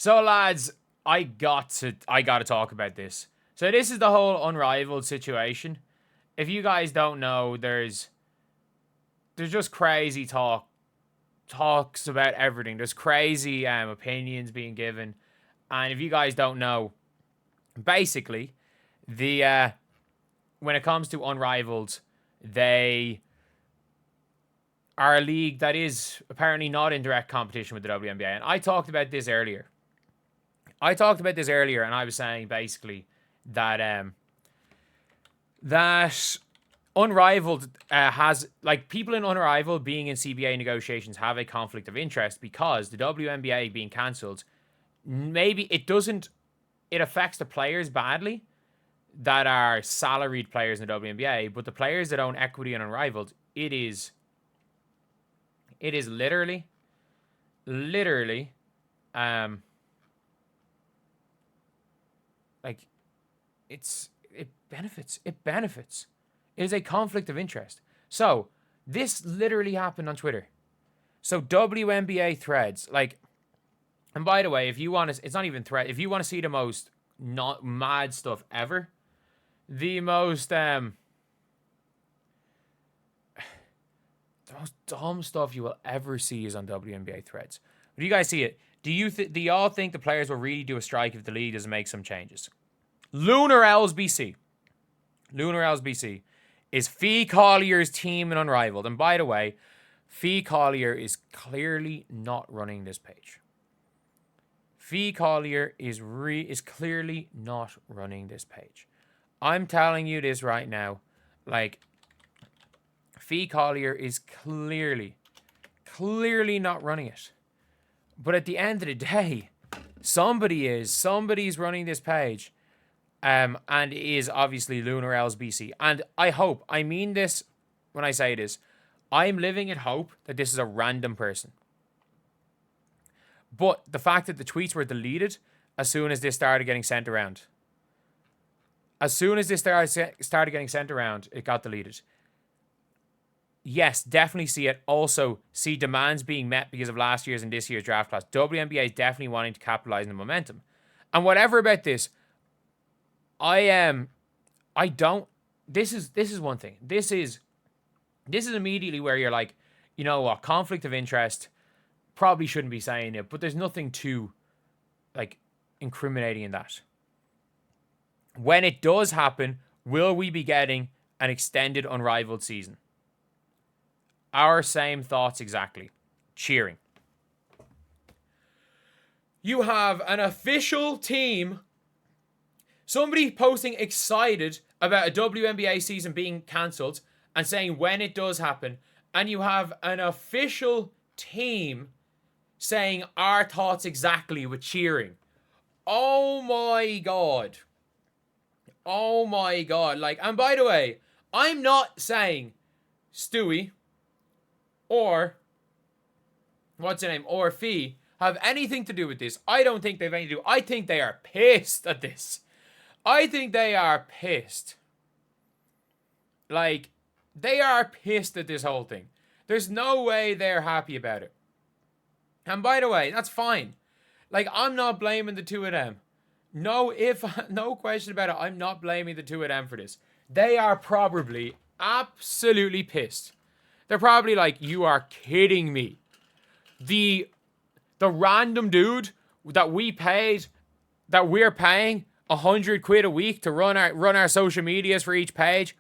So, lads, I got to talk about this. So this is the whole Unrivaled situation. If you guys don't know, there's just crazy talks about everything. There's crazy opinions being given, and if you guys don't know, basically, the when it comes to Unrivaled, they are a league that is apparently not in direct competition with the WNBA, and I talked about this earlier. And I was saying basically that that Unrivaled has, like, people in Unrivaled being in CBA negotiations have a conflict of interest because the WNBA being cancelled, maybe it affects the players badly that are salaried players in the WNBA, but the players that own equity in Unrivaled, it is literally, like, it benefits. It is a conflict of interest. So this literally happened on Twitter. So WNBA threads, like, and by the way, if you want to, it's not even thread. If you want to see the most not mad stuff ever, the most dumb stuff you will ever see is on WNBA threads. Do you guys see it? Do y'all think the players will really do a strike if the league doesn't make some changes? Lunar LSBC is Fee Collier's team in Unrivaled. And by the way, Fee Collier is clearly not running this page. Fee Collier is clearly not running this page. I'm telling you this right now. Like, Fee Collier is clearly not running it. But at the end of the day, somebody's running this page. And it is obviously Lunar LSBC. And I mean this when I say this, I'm living in hope that this is a random person. But the fact that the tweets were deleted as soon as this started getting sent around. As soon as this started getting sent around, it got deleted. Yes, definitely see it. Also, see demands being met because of last year's and this year's draft class. WNBA is definitely wanting to capitalize on the momentum. And whatever about this, this is one thing. This is immediately where you're like, you know what, conflict of interest, probably shouldn't be saying it, but there's nothing too, like, incriminating in that. When it does happen, will we be getting an extended Unrivaled season? Our same thoughts exactly. Cheering. You have an official team, somebody posting excited about a WNBA season being cancelled and saying when it does happen, and you have an official team saying our thoughts exactly with cheering. Oh my god. Like, and by the way, I'm not saying Stewie or what's her name or Fee have anything to do with this. I don't think they've anything to do. I think they are pissed at this. I think they are pissed. Like, they are pissed at this whole thing. There's no way they're happy about it. And by the way, that's fine. Like, I'm not blaming the two of them. No question about it. I'm not blaming the two of them for this. They are probably absolutely pissed. They're probably like, you are kidding me. The random dude that we're paying £100 a week to run our social medias for each page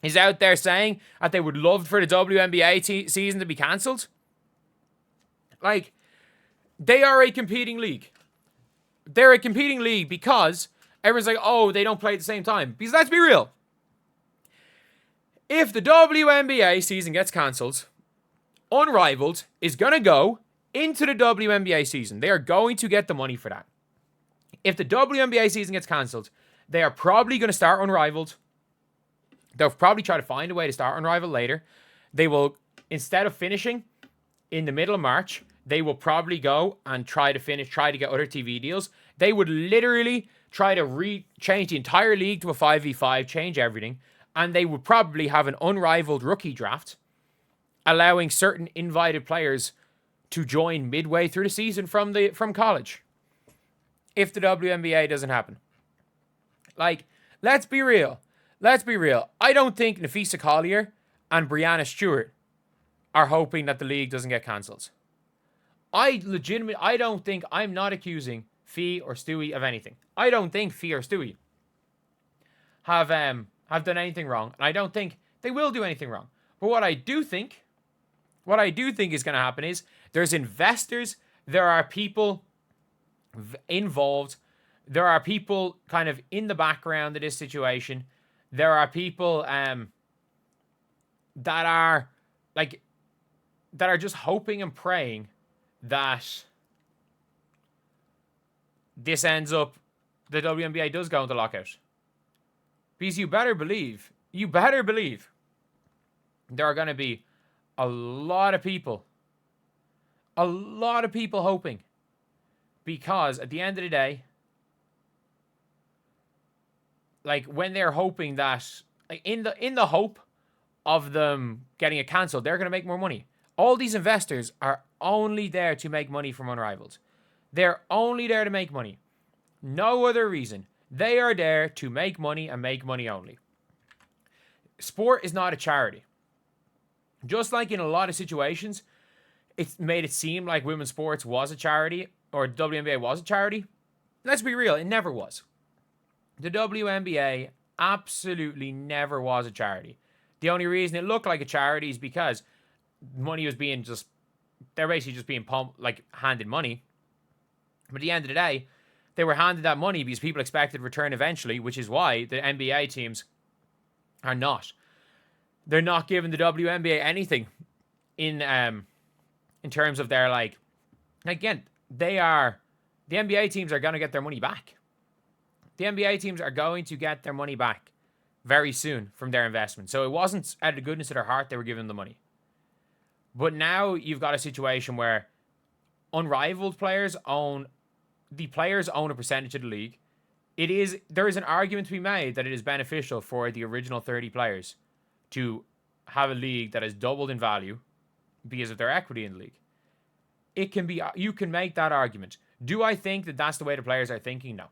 is out there saying that they would love for the WNBA season to be cancelled. Like, they are a competing league. They're a competing league because everyone's like, oh, they don't play at the same time. Because let's be real. If the WNBA season gets cancelled, Unrivaled is going to go into the WNBA season. They are going to get the money for that. If the WNBA season gets cancelled, they are probably going to start Unrivaled. They'll probably try to find a way to start Unrivaled later. They will, instead of finishing in the middle of March, they will probably go and try to get other TV deals. They would literally try to change the entire league to a 5v5, change everything, and they would probably have an Unrivaled rookie draft, allowing certain invited players to join midway through the season from college. if the WNBA doesn't happen. Like, let's be real. Let's be real. I don't think Nafisa Collier and Breanna Steward are hoping that the league doesn't get cancelled. I'm not accusing Fee or Stewie of anything. I don't think Fee or Stewie have done anything wrong, and I don't think they will do anything wrong. But what I do think is going to happen is there's investors, there are people involved, there are people kind of in the background of this situation. There are people that are just hoping and praying that this ends up, the WNBA does go into lockout. Because you better believe there are going to be a lot of people hoping. Because at the end of the day, like when they're hoping that, like in the hope of them getting it cancelled, they're going to make more money. All these investors are only there to make money from Unrivaled. They're only there to make money. No other reason. They are there to make money and make money only. Sport is not a charity. Just like in a lot of situations, it's made it seem like women's sports was a charity or WNBA was a charity. Let's be real, it never was. The WNBA absolutely never was a charity. The only reason it looked like a charity is because money was being they're basically just being pumped, like handed money. But at the end of the day, they were handed that money because people expected return eventually, which is why the NBA teams are not. They're not giving the WNBA anything in terms of their, like, again, the NBA teams are going to get their money back. The NBA teams are going to get their money back very soon from their investment. So it wasn't out of the goodness of their heart they were giving the money. But now you've got a situation where Unrivaled players own a percentage of the league. There is an argument to be made that it is beneficial for the original 30 players to have a league that has doubled in value because of their equity in the league. You can make that argument. Do I think that that's the way the players are thinking? No.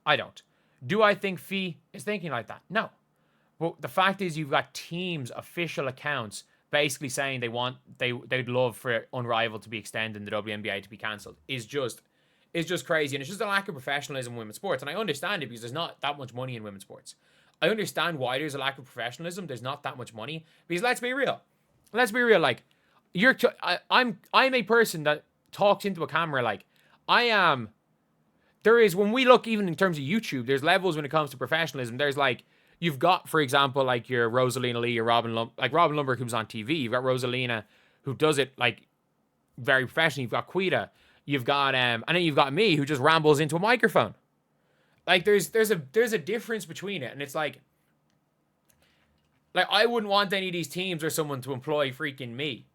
I don't. Do I think Fee is thinking like that? No. But the fact is you've got teams, official accounts, basically saying they'd love for Unrivaled to be extended and the WNBA to be cancelled is just crazy. And it's just a lack of professionalism in women's sports. And I understand it because there's not that much money in women's sports. I understand why there's a lack of professionalism. There's not that much money. Because let's be real. Like, I'm a person that talks into a camera like I am. There is, when we look even in terms of YouTube, there's levels when it comes to professionalism. There's like, you've got, for example, like your Rosalina Lee or Robin Lundberg who's on TV. You've got Rosalina who does it like very professionally. You've got Quita. You've got and then you've got me who just rambles into a microphone. Like there's a difference between it, and it's like I wouldn't want any of these teams or someone to employ freaking me.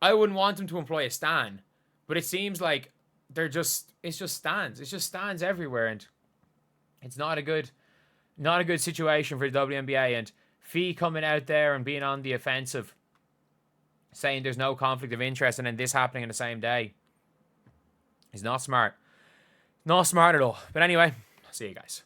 I wouldn't want them to employ a stan, but it seems like it's just stands everywhere, and it's not a good situation for the WNBA. And Fee coming out there and being on the offensive, saying there's no conflict of interest, and then this happening on the same day is not smart. Not smart at all. But anyway, see you guys.